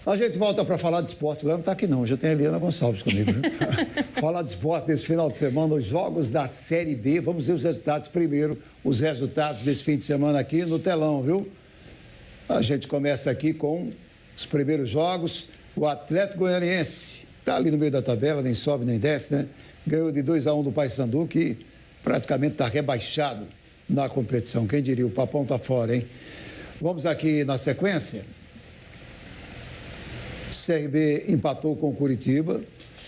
A gente volta para falar de esporte. O Léo não está aqui não, já tem a Eliana Gonçalves comigo. Viu? Falar de esporte nesse final de semana, os jogos da Série B. Vamos ver os resultados primeiro, os resultados desse fim de semana aqui no telão, viu? A gente começa aqui com os primeiros jogos. O Atlético Goianiense está ali no meio da tabela, nem sobe nem desce, né? Ganhou de 2-1 do Paysandu, que praticamente está rebaixado na competição. Quem diria, o papão está fora, hein? Vamos aqui na sequência. CRB empatou com o Curitiba,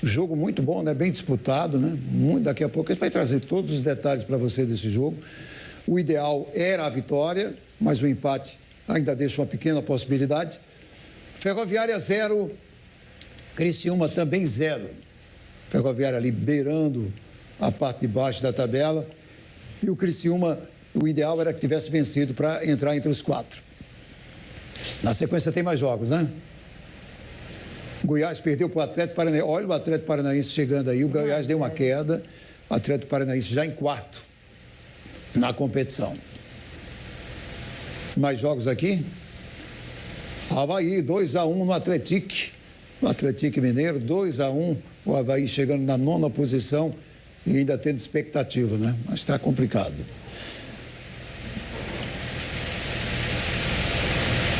jogo muito bom, né? Bem disputado, né? Daqui a pouco a gente vai trazer todos os detalhes para você desse jogo. O ideal era a vitória, mas o empate ainda deixa uma pequena possibilidade. Ferroviária 0, Criciúma também 0. Ferroviária ali beirando a parte de baixo da tabela. E o Criciúma, o ideal era que tivesse vencido para entrar entre os 4. Na sequência tem mais jogos, né? Goiás perdeu para o Atlético Paranaense. Olha o Atlético Paranaense chegando aí. O Goiás deu uma queda. O Atlético Paranaense já em 4º na competição. Mais jogos aqui. Avaí, 2-1 no Atlético. No Atlético Mineiro, 2-1. O Avaí chegando na 9ª posição e ainda tendo expectativa, né? Mas está complicado.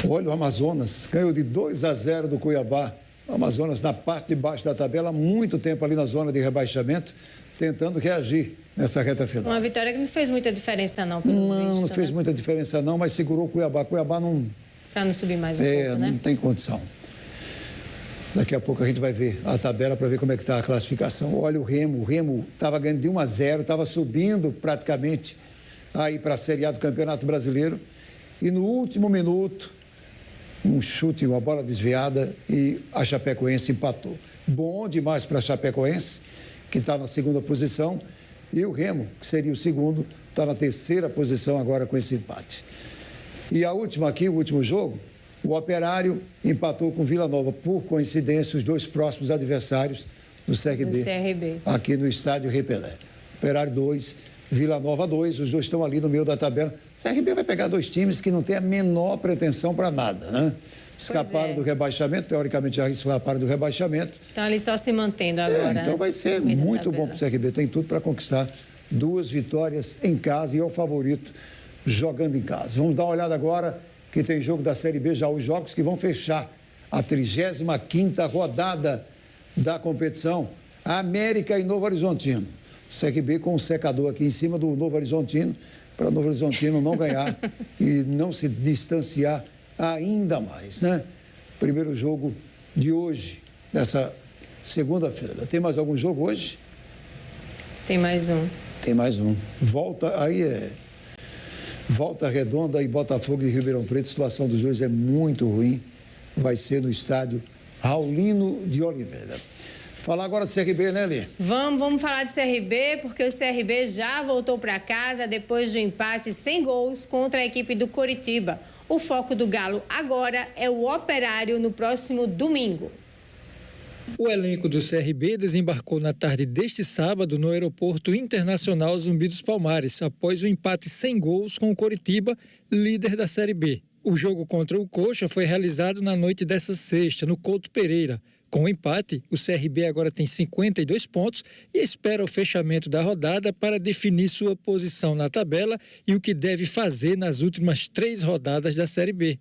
Olha o Amazonas. Ganhou de 2-0 do Cuiabá. O Amazonas na parte de baixo da tabela, há muito tempo ali na zona de rebaixamento, tentando reagir nessa reta final. Uma vitória que não fez muita diferença não, pelo Não, visto, não fez muita diferença não, mas segurou o Cuiabá. Cuiabá não... Para não subir mais um pouco, né? Não tem condição. Daqui a pouco a gente vai ver a tabela para ver como é que está a classificação. Olha o Remo estava ganhando de 1-0, estava subindo praticamente aí para a Série A do Campeonato Brasileiro. E no último minuto, um chute, uma bola desviada e a Chapecoense empatou. Bom demais para a Chapecoense, que está na 2ª posição, e o Remo, que seria o segundo, está na 3ª posição agora com esse empate. E a última aqui, o último jogo, o Operário empatou com o Vila Nova. Por coincidência, os 2 próximos adversários do CRB. Aqui no estádio Rei Pelé. Operário 2, Vila Nova 2, os dois estão ali no meio da tabela. O CRB vai pegar 2 times que não têm a menor pretensão para nada, né? Escaparam do rebaixamento, teoricamente já escaparam do rebaixamento. Estão ali só se mantendo agora. Então vai ser muito bom para o CRB. Tem tudo para conquistar 2 vitórias em casa e é o favorito jogando em casa. Vamos dar uma olhada agora que tem jogo da Série B, já os jogos que vão fechar a 35ª rodada da competição. América e Novo Horizontino. CRB com um secador aqui em cima do Novo Horizontino, para o Novo Horizontino não ganhar e não se distanciar ainda mais, né? Primeiro jogo de hoje, dessa segunda-feira. Tem mais algum jogo hoje? Tem mais um. Tem mais um. Volta Redonda e Botafogo de Ribeirão Preto. A situação dos dois é muito ruim. Vai ser no estádio Raulino de Oliveira. Falar agora do CRB, né, Lê? Vamos falar de CRB, porque o CRB já voltou para casa depois do empate sem gols contra a equipe do Coritiba. O foco do Galo agora é o Operário no próximo domingo. O elenco do CRB desembarcou na tarde deste sábado no Aeroporto Internacional Zumbi dos Palmares, após o empate sem gols com o Coritiba, líder da Série B. O jogo contra o Coxa foi realizado na noite dessa sexta, no Couto Pereira. Com o empate, o CRB agora tem 52 pontos e espera o fechamento da rodada para definir sua posição na tabela e o que deve fazer nas últimas 3 rodadas da Série B.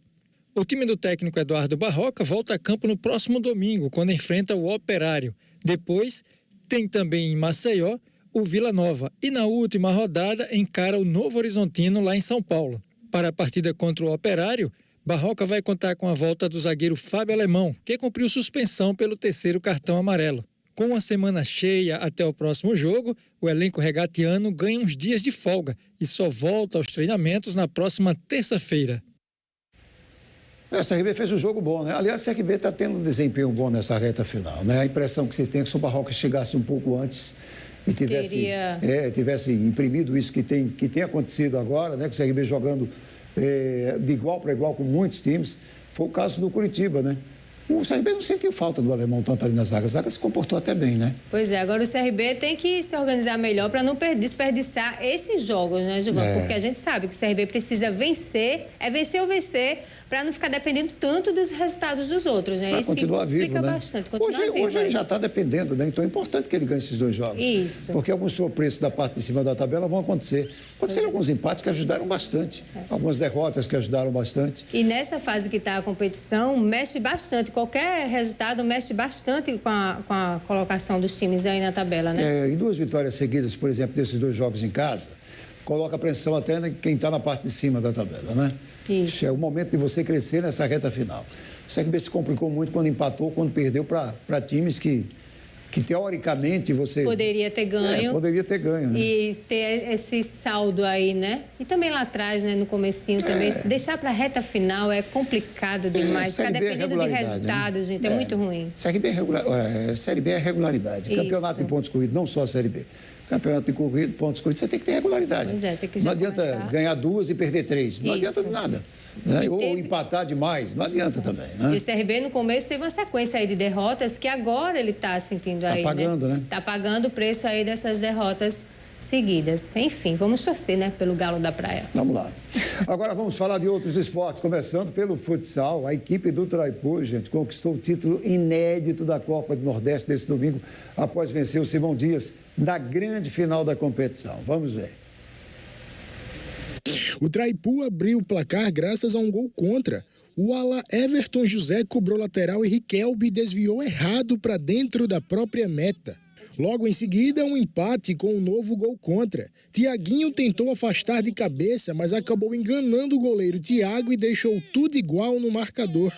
O time do técnico Eduardo Barroca volta a campo no próximo domingo, quando enfrenta o Operário. Depois, tem também em Maceió o Vila Nova e na última rodada encara o Novo Horizontino lá em São Paulo. Para a partida contra o Operário, Barroca vai contar com a volta do zagueiro Fábio Alemão, que cumpriu suspensão pelo 3º cartão amarelo. Com uma semana cheia até o próximo jogo, o elenco regatiano ganha uns dias de folga e só volta aos treinamentos na próxima terça-feira. A CRB fez um jogo bom, né? Aliás, a CRB está tendo um desempenho bom nessa reta final, né? A impressão que se tem é que se o Barroca chegasse um pouco antes e tivesse imprimido isso que tem acontecido agora, né? Que o CRB jogando de igual para igual com muitos times. Foi o caso do Curitiba, né? O CRB não sentiu falta do alemão tanto ali na zaga. A zaga se comportou até bem, né? Pois é, agora o CRB tem que se organizar melhor para não desperdiçar esses jogos, né, Gilvan? Porque a gente sabe que o CRB precisa vencer, vencer ou vencer, para não ficar dependendo tanto dos resultados dos outros, né? Isso continua vivo, né? Bastante. Hoje ele já está dependendo, né? Então é importante que ele ganhe esses 2 jogos. Isso. Porque alguns tropeços da parte de cima da tabela vão acontecer. Aconteceram alguns empates que ajudaram bastante. Algumas derrotas que ajudaram bastante. E nessa fase que está a competição, mexe bastante. Qualquer resultado mexe bastante com a colocação dos times aí na tabela, né? E 2 vitórias seguidas, por exemplo, desses 2 jogos em casa, coloca pressão até em quem está na parte de cima da tabela, né? Isso. É o momento de você crescer nessa reta final. O CRB se complicou muito quando empatou, quando perdeu para times que teoricamente você... Poderia ter ganho. Poderia ter ganho, né? E ter esse saldo aí, né? E também lá atrás, né? No comecinho também. Se deixar para a reta final é complicado demais. Ficar dependendo de resultados, né? Gente, é muito ruim. Série B é regularidade. Isso. Campeonato em pontos corridos, não só a Série B. Campeonato em corrido, pontos corridos, você tem que ter regularidade. Pois é, tem que não adianta ganhar 2 e perder 3. Não adianta nada. Né? Ou empatar demais. Não adianta também, né? E o CRB, no começo, teve uma sequência aí de derrotas que agora ele está sentindo aí, pagando, né? Está pagando o preço aí dessas derrotas seguidas. Enfim, vamos torcer, né? Pelo Galo da Praia. Vamos lá. Agora vamos falar de outros esportes, começando pelo futsal. A equipe do Traipu, gente, conquistou o título inédito da Copa do Nordeste desse domingo, após vencer o Simão Dias na grande final da competição. Vamos ver. O Traipu abriu o placar graças a um gol contra. O ala Everton José cobrou lateral e Riquelme desviou errado para dentro da própria meta. Logo em seguida, um empate com um novo gol contra. Tiaguinho tentou afastar de cabeça, mas acabou enganando o goleiro Thiago e deixou tudo igual no marcador.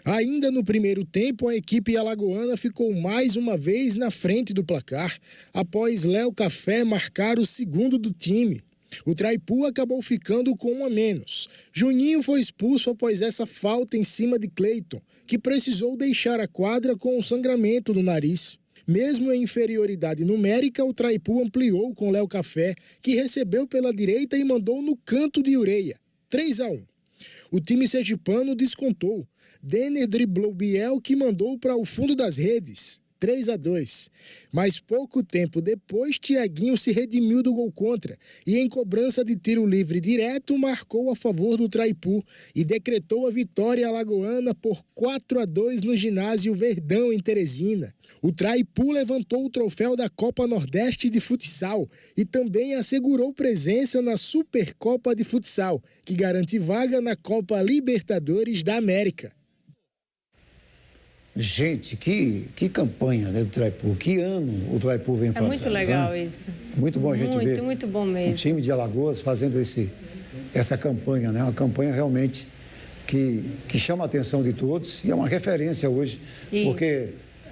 Ainda no primeiro tempo, a equipe alagoana ficou mais uma vez na frente do placar, após Léo Café marcar o segundo do time. O Traipu acabou ficando com 1 a menos. Juninho foi expulso após essa falta em cima de Cleiton, que precisou deixar a quadra com um sangramento no nariz. Mesmo em inferioridade numérica, o Traipu ampliou com Léo Café, que recebeu pela direita e mandou no canto de Ureia. 3 a 1. O time sergipano descontou. Denner driblou Biel, que mandou para o fundo das redes. 3 a 2. Mas pouco tempo depois, Tiaguinho se redimiu do gol contra e, em cobrança de tiro livre direto, marcou a favor do Traipu e decretou a vitória alagoana por 4 a 2 no ginásio Verdão, em Teresina. O Traipu levantou o troféu da Copa Nordeste de Futsal e também assegurou presença na Supercopa de Futsal, que garante vaga na Copa Libertadores da América. Gente, que campanha, né, do Traipu, que ano o Traipu vem fazendo. É muito legal, né? isso. Muito bom a gente ver. Muito bom mesmo. Um time de Alagoas fazendo essa campanha, né? Uma campanha realmente que chama a atenção de todos e é uma referência hoje, isso. Porque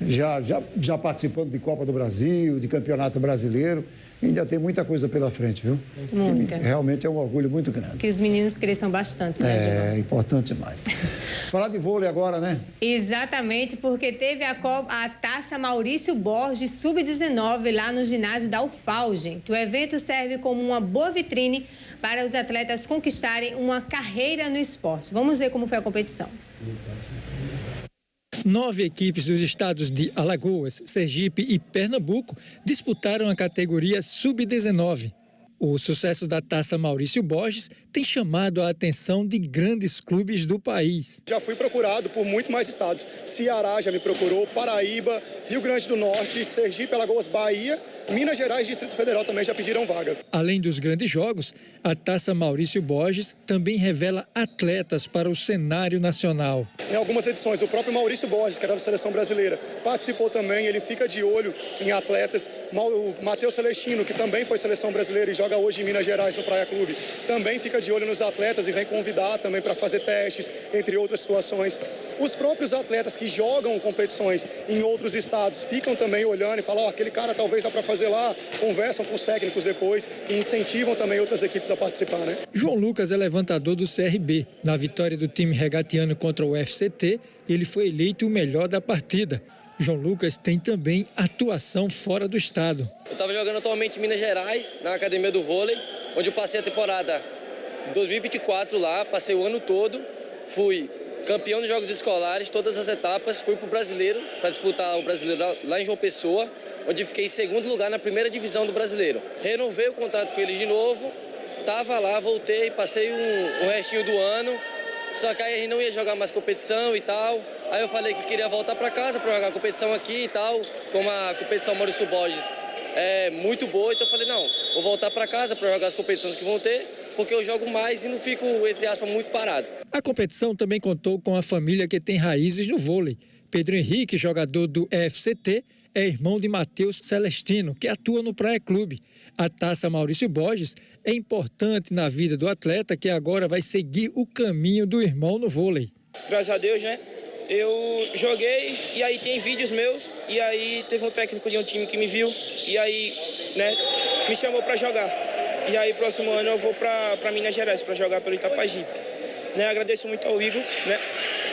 já participando de Copa do Brasil, de Campeonato Brasileiro, ainda tem muita coisa pela frente, viu? Muita. Realmente é um orgulho muito grande. Que os meninos cresçam bastante, né, É importante demais. Falar de vôlei agora, né? Exatamente, porque teve a Taça Maurício Borges Sub-19 lá no ginásio da UFAL, gente. O evento serve como uma boa vitrine para os atletas conquistarem uma carreira no esporte. Vamos ver como foi a competição. 9 equipes dos estados de Alagoas, Sergipe e Pernambuco disputaram a categoria Sub-19. O sucesso da Taça Maurício Borges tem chamado a atenção de grandes clubes do país. Já fui procurado por muito mais estados. Ceará já me procurou, Paraíba, Rio Grande do Norte, Sergipe, Alagoas, Bahia, Minas Gerais e Distrito Federal também já pediram vaga. Além dos grandes jogos, a Taça Maurício Borges também revela atletas para o cenário nacional. Em algumas edições, o próprio Maurício Borges, que era da seleção brasileira, participou também. Ele fica de olho em atletas. O Matheus Celestino, que também foi seleção brasileira e joga hoje em Minas Gerais no Praia Clube, também fica de olho nos atletas e vem convidar também para fazer testes, entre outras situações. Os próprios atletas que jogam competições em outros estados ficam também olhando e falam, aquele cara talvez dá para fazer lá, conversam com os técnicos depois e incentivam também outras equipes a participar, né? João Lucas é levantador do CRB. Na vitória do time regatiano contra o FCT, ele foi eleito o melhor da partida. João Lucas tem também atuação fora do estado. Eu estava jogando atualmente em Minas Gerais, na Academia do Vôlei, onde eu passei a temporada 2024 lá, passei o ano todo, fui campeão dos Jogos Escolares, todas as etapas, fui para o Brasileiro, para disputar o Brasileiro lá em João Pessoa, onde fiquei em segundo lugar na primeira divisão do Brasileiro. Renovei o contrato com ele de novo, estava lá, voltei, passei o restinho do ano, só que aí a gente não ia jogar mais competição e tal. Aí eu falei que queria voltar para casa para jogar competição aqui e tal, como a competição Maurício Borges é muito boa, então eu falei, não, vou voltar para casa para jogar as competições que vão ter, porque eu jogo mais e não fico, entre aspas, muito parado. A competição também contou com a família que tem raízes no vôlei. Pedro Henrique, jogador do EFCT, é irmão de Matheus Celestino, que atua no Praia Clube. A taça Maurício Borges é importante na vida do atleta, que agora vai seguir o caminho do irmão no vôlei. Graças a Deus, né? Eu joguei e aí tem vídeos meus e aí teve um técnico de um time que me viu e aí, né, me chamou para jogar. E aí, próximo ano eu vou para Minas Gerais para jogar pelo Itapajipe. Né, agradeço muito ao Igor, né,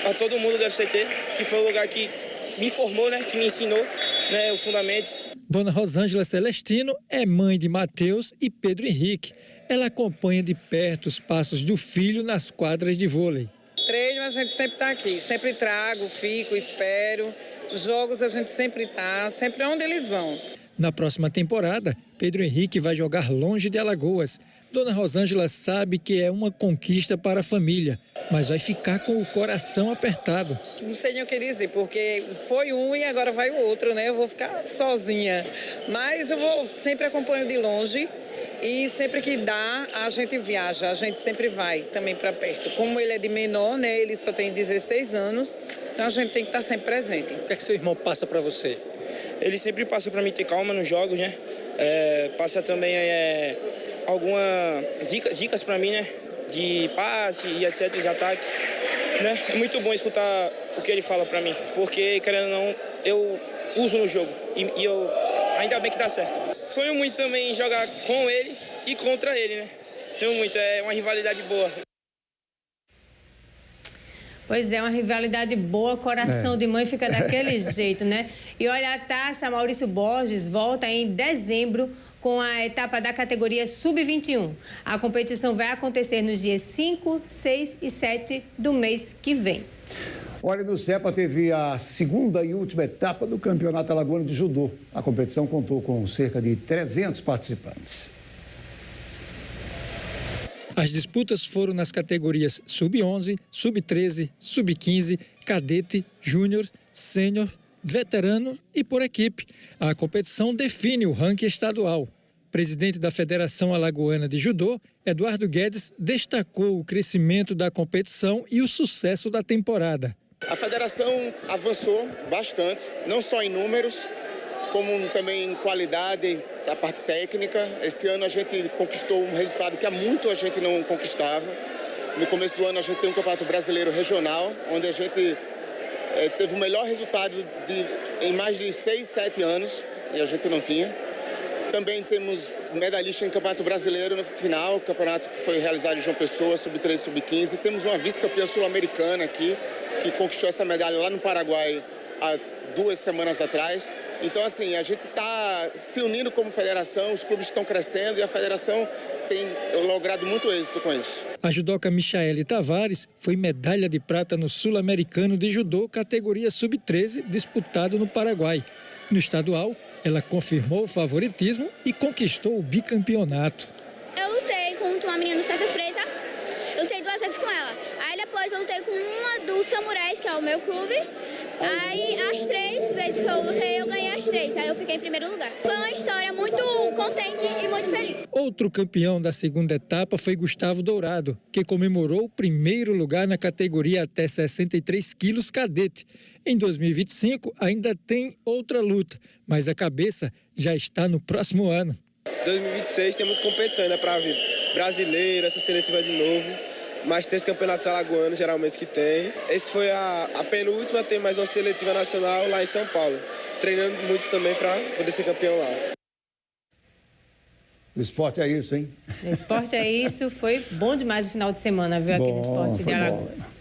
a todo mundo do FCT, que foi o lugar que me formou, né, que me ensinou, né, os fundamentos. Dona Rosângela Celestino é mãe de Matheus e Pedro Henrique. Ela acompanha de perto os passos do filho nas quadras de vôlei. Treino a gente sempre está aqui, sempre trago, fico, espero. Os jogos a gente sempre está, sempre onde eles vão. Na próxima temporada, Pedro Henrique vai jogar longe de Alagoas. Dona Rosângela sabe que é uma conquista para a família, mas vai ficar com o coração apertado. Não sei nem o que dizer, porque foi um e agora vai o outro, né? Eu vou ficar sozinha, mas eu sempre acompanho de longe. E sempre que dá, a gente viaja, a gente sempre vai também para perto. Como ele é de menor, né? Ele só tem 16 anos, então a gente tem que estar sempre presente. O que é que seu irmão passa para você? Ele sempre passa para mim ter calma nos jogos, né? Passa também algumas dicas para mim, né? De passe e etc, de ataque. Né? É muito bom escutar o que ele fala para mim, porque, querendo ou não, eu uso no jogo e eu ainda bem que dá certo. Sonho muito também em jogar com ele e contra ele, né? Sonho muito, é uma rivalidade boa. Pois é, uma rivalidade boa, coração de mãe fica daquele jeito, né? E olha, a taça Maurício Borges volta em dezembro com a etapa da categoria Sub-21. A competição vai acontecer nos dias 5, 6 e 7 do mês que vem. Olha, no CEPA teve a segunda e última etapa do Campeonato Alagoano de Judô. A competição contou com cerca de 300 participantes. As disputas foram nas categorias Sub-11, Sub-13, Sub-15, Cadete, Júnior, Sênior, Veterano e por equipe. A competição define o ranking estadual. O presidente da Federação Alagoana de Judô, Eduardo Guedes, destacou o crescimento da competição e o sucesso da temporada. A federação avançou bastante, não só em números, como também em qualidade, da parte técnica. Esse ano a gente conquistou um resultado que há muito a gente não conquistava. No começo do ano a gente tem um campeonato brasileiro regional, onde a gente teve o melhor resultado em mais de 6, 7 anos, e a gente não tinha. Também temos medalhista em campeonato brasileiro no final, campeonato que foi realizado em João Pessoa, Sub-13, Sub-15. Temos uma vice-campeã sul-americana aqui, que conquistou essa medalha lá no Paraguai há 2 semanas atrás. Então, assim, a gente está se unindo como federação, os clubes estão crescendo e a federação tem logrado muito êxito com isso. A judoca Michaele Tavares foi medalha de prata no Sul-Americano de Judô, categoria Sub-13, disputado no Paraguai. No estadual, ela confirmou o favoritismo e conquistou o bicampeonato. Eu lutei contra uma menina do Faixas Preta, eu lutei 2 vezes com ela. Aí depois eu lutei com uma dos Samurais, que é o meu clube. Aí as 3 vezes que eu lutei, eu ganhei as 3. Aí eu fiquei em primeiro lugar. Foi uma história muito contente e muito feliz. Outro campeão da segunda etapa foi Gustavo Dourado, que comemorou o primeiro lugar na categoria até 63 quilos cadete. Em 2025 ainda tem outra luta, mas a cabeça já está no próximo ano. 2026 tem muita competição ainda para vir. Brasileiro, essa seletiva de novo. Mais 3 campeonatos alagoanos, geralmente, que tem. Esse foi a penúltima, tem mais uma seletiva nacional lá em São Paulo. Treinando muito também para poder ser campeão lá. O esporte é isso, hein? O esporte é isso. Foi bom demais o final de semana, viu, aqui no Esporte de Alagoas.